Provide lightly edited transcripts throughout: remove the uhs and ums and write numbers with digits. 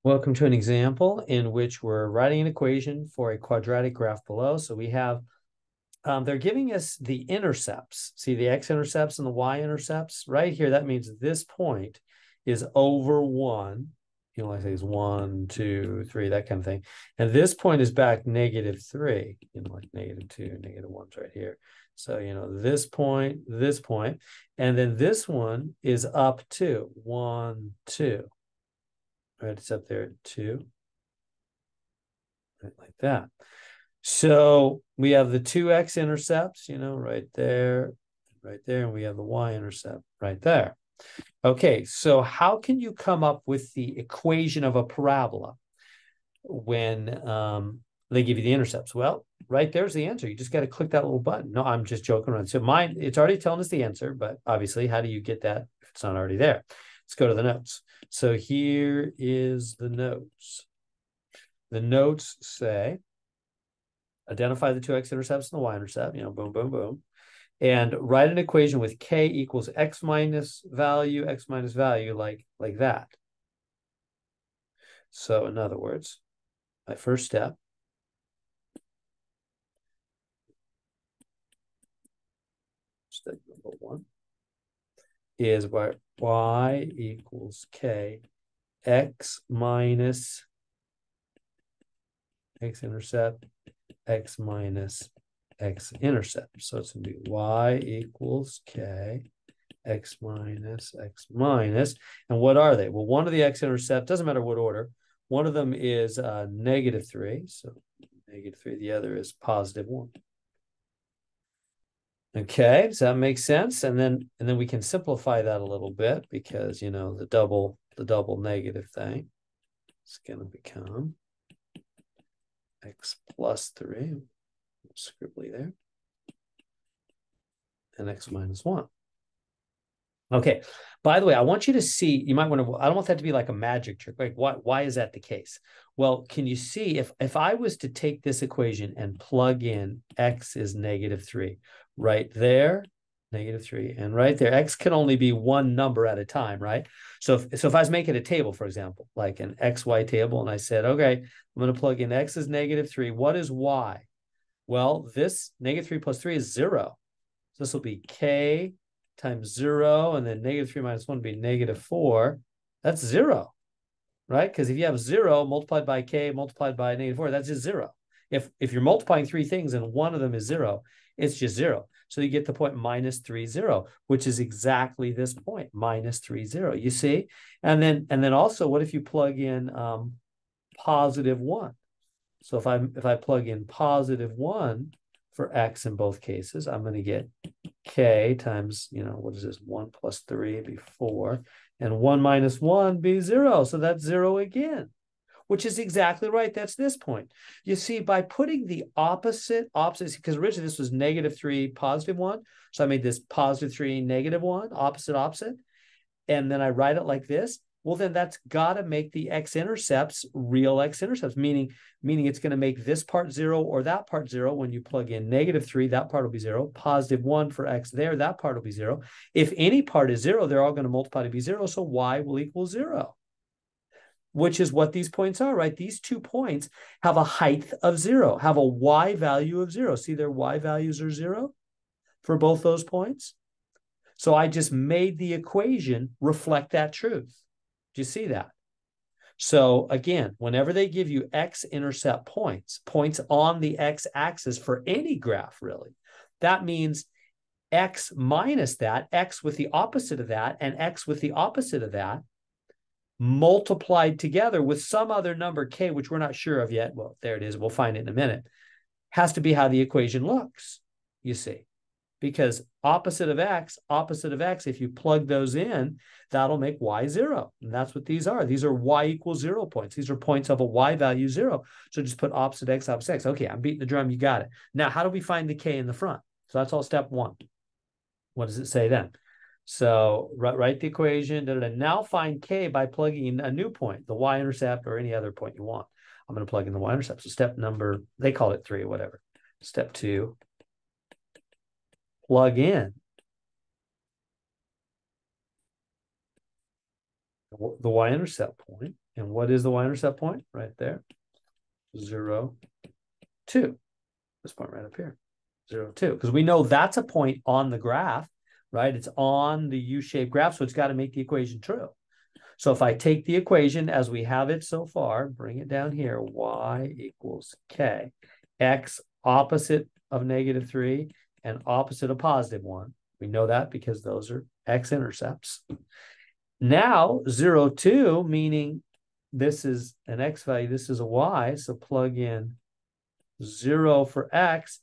Welcome to an example in which we're writing an equation for a quadratic graph below. So we have, they're giving us the intercepts. See the x-intercepts and the y-intercepts right here. That means this point is over 1. You know, like I say, it's 1, 2, 3, that kind of thing. And this point is back -3. You know, like -2, -1's right here. So, you know, this point, and then this one is up 2, 1, 2. Right, it's up there at 2, right, like that. So we have the 2 x-intercepts, you know, right there, and we have the y-intercept right there. Okay, so how can you come up with the equation of a parabola when they give you the intercepts? Well, right there's the answer. You just got to click that little button. No, I'm just joking around. So mine, it's already telling us the answer, but obviously, how do you get that if it's not already there? Let's go to the notes. So here is the notes. The notes say, identify the 2 x-intercepts and the y-intercept, you know, boom, boom, boom. And write an equation with k equals x minus value, like that. So in other words, my first step number 1, is y equals k x minus x-intercept, x minus x-intercept. So it's going to be y equals k x minus x minus. And what are they? Well, one of the x-intercept, doesn't matter what order. One of them is -3. So -3. The other is +1. Okay, does that make sense? And then we can simplify that a little bit because, you know, the double negative thing is going to become x plus 3, scribbly there, and x minus 1. Okay, by the way, I want you to see, you might want to, I don't want that to be like a magic trick. Like, why is that the case? Well, can you see if I was to take this equation and plug in x is -3, right there, -3, and right there, x can only be one number at a time, right? So if I was making a table, for example, like an XY table, and I said, okay, I'm going to plug in x is -3. What is y? Well, this -3 plus 3 is 0. So this will be k times 0, and then -3 minus 1 would be -4. That's 0, right? Because if you have 0 multiplied by k multiplied by -4, that's just 0. If you're multiplying 3 things and one of them is 0, it's just 0. So you get the point -3, which is exactly this point, -3. You see? And then also, what if you plug in +1? So if I plug in +1 for x in both cases, I'm going to get k times, you know, what is this? 1 plus 3 be 4, and 1 minus 1 be 0. So that's 0 again, which is exactly right. That's this point. You see, by putting the opposite, because originally this was -3, +1. So I made this +3, -1, opposite. And then I write it like this. Well, then that's got to make the x-intercepts real x-intercepts, meaning it's going to make this part 0 or that part 0. When you plug in -3, that part will be 0. +1 for x there, that part will be 0. If any part is 0, they're all going to multiply to be 0. So y will equal 0, which is what these points are, right? These 2 points have a height of 0, have a y value of 0. See, their y values are 0 for both those points. So I just made the equation reflect that truth. Do you see that? So again, whenever they give you x-intercept points on the x-axis for any graph, really, that means x minus that, x with the opposite of that, and x with the opposite of that, multiplied together with some other number k, which we're not sure of yet. Well, there it is. We'll find it in a minute. Has to be how the equation looks, you see. Because opposite of x, if you plug those in, that'll make y 0. And that's what these are. These are y equals 0 points. These are points of a y value 0. So just put opposite x, opposite x. Okay, I'm beating the drum. You got it. Now, how do we find the k in the front? So that's all step 1. What does it say then? So write the equation. Now find k by plugging in a new point, the y-intercept or any other point you want. I'm going to plug in the y-intercept. So step number, they call it 3 or whatever. Step 2. Plug in the y-intercept point, And what is the y-intercept point? Right there. 0, 2. This point right up here. 0, 2. Because we know that's a point on the graph, right? It's on the U-shaped graph, so it's got to make the equation true. So if I take the equation as we have it so far, bring it down here, y equals k, x opposite of -3 and opposite of +1. We know that because those are x-intercepts. Now 0, 2, meaning this is an x value, this is a y, so plug in 0 for x,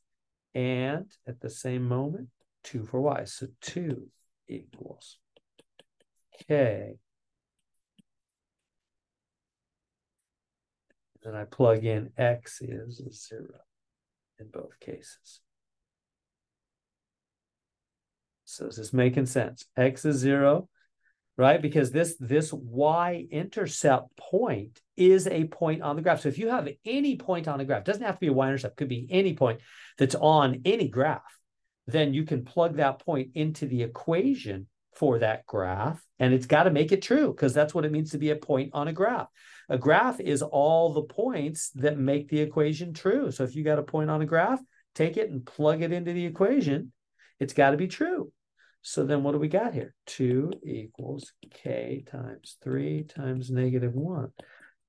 and at the same moment, 2 for y. So 2 equals k. And I plug in x is 0 in both cases. So is this making sense? X is 0, right? Because this y-intercept point is a point on the graph. So if you have any point on the graph, it doesn't have to be a y-intercept, could be any point that's on any graph, then you can plug that point into the equation for that graph, and it's got to make it true, because that's what it means to be a point on a graph. A graph is all the points that make the equation true. So if you got a point on a graph, take it and plug it into the equation. It's got to be true. So then what do we got here? 2 equals k times 3 times -1.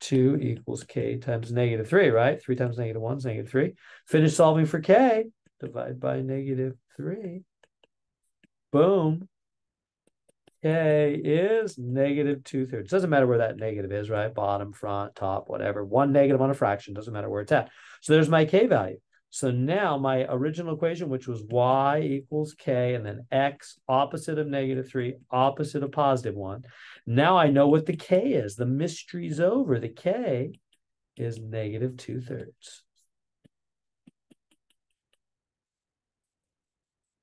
2 equals k times -3, right? 3 times -1 is -3. Finish solving for k. Divide by -3. Boom. K is -2/3. Doesn't matter where that negative is, right? Bottom, front, top, whatever. One negative on a fraction. Doesn't matter where it's at. So there's my k value. So now my original equation, which was y equals k, and then x opposite of -3, opposite of +1. Now I know what the k is. The mystery's over. The k is -2/3.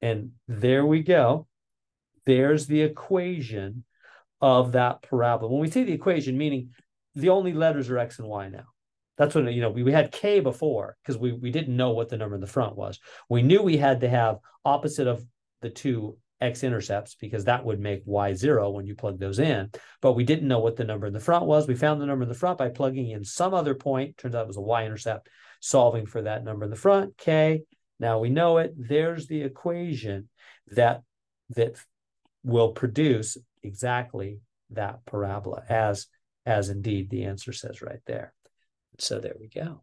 And there we go. There's the equation of that parabola. When we say the equation, meaning the only letters are x and y now. That's when, we had k before, because we didn't know what the number in the front was. We knew we had to have opposite of the two x-intercepts, because that would make y 0 when you plug those in. But we didn't know what the number in the front was. We found the number in the front by plugging in some other point. Turns out it was a y-intercept, solving for that number in the front, k. Now we know it. There's the equation that will produce exactly that parabola, as indeed the answer says right there. So there we go.